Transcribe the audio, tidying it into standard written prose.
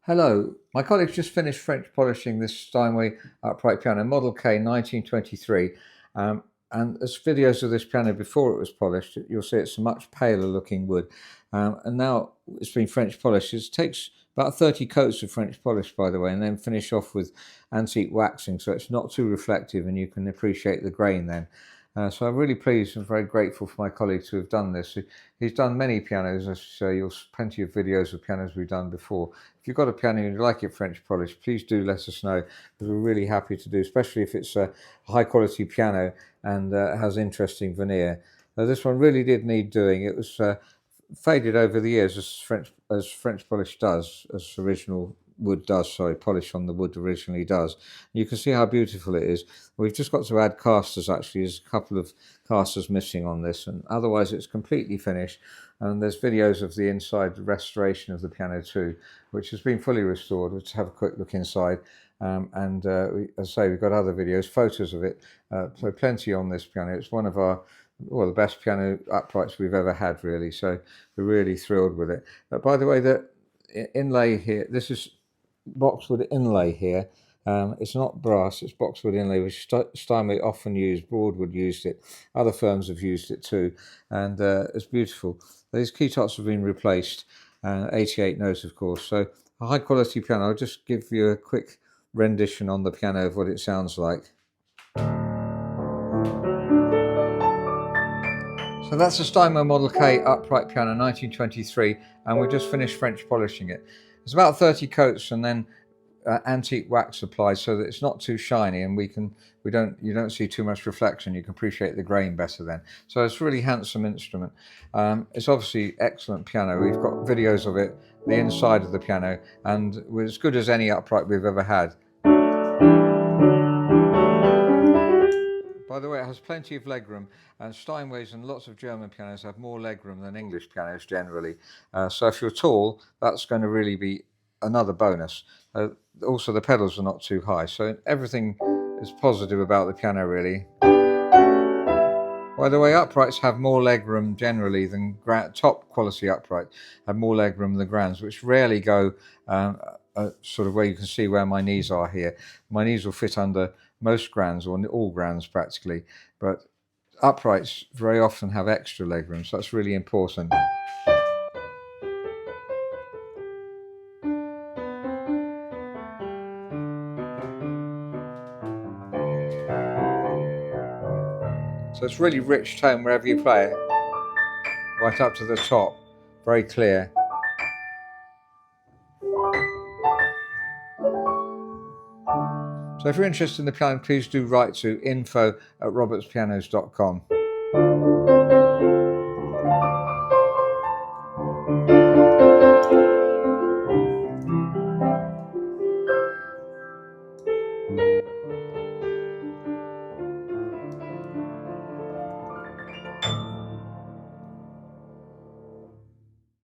Hello, my colleagues just finished French polishing this Steinway upright piano, Model K 1923. And as videos of this piano before it was polished, you'll see it's a much paler looking wood. And now it's been French polished. It takes about 30 coats of French polish, by the way, and then finish off with antique waxing, so it's not too reflective and you can appreciate the grain then. So I'm really pleased and very grateful for my colleagues who have done this. He's done many pianos, as you say, you'll plenty of videos of pianos we've done before. If you've got a piano and you like it French polished, please do let us know, because we're really happy to do, especially if it's a high quality piano and has interesting veneer. This one really did need doing. It was faded over the years, as French polish does, as original wood does, sorry, polish on the wood originally does. You can see how beautiful it is. We've just got to add castors. Actually, there's a couple of castors missing on this, and otherwise it's completely finished. And there's videos of the inside restoration of the piano too, which has been fully restored. Let's have a quick look inside. As I say, we've got other videos, photos of it, so plenty on this piano. It's one of our, well, the best piano uprights we've ever had, really, so we're really thrilled with it. By the way, the inlay here, this is boxwood inlay here. It's not brass, it's boxwood inlay, which Steinway often used. Broadwood used it, other firms have used it too, and it's beautiful. These keytops have been replaced, 88 notes of course, so a high quality piano. I'll just give you a quick rendition on the piano of what it sounds like. So that's a Steinway Model K upright piano, 1923, and we just finished French polishing it. It's about 30 coats and then antique wax applied so that it's not too shiny, and you don't see too much reflection. You can appreciate the grain better then. So it's a really handsome instrument. It's obviously excellent piano. We've got videos of it, the inside of the piano, and it was as good as any upright we've ever had. By the way, it has plenty of legroom, and Steinways and lots of German pianos have more legroom than English pianos generally. So if you're tall, that's going to really be another bonus. Also, the pedals are not too high, so everything is positive about the piano, really. By the way, uprights have more legroom generally than top quality uprights have more legroom than grands, which rarely go sort of where you can see where my knees are here. My knees will fit under most grands, or all grands practically, but uprights very often have extra legroom, so that's really important. So it's really rich tone wherever you play it, right up to the top, very clear. So if you're interested in the piano, please do write to info@robertspianos.com.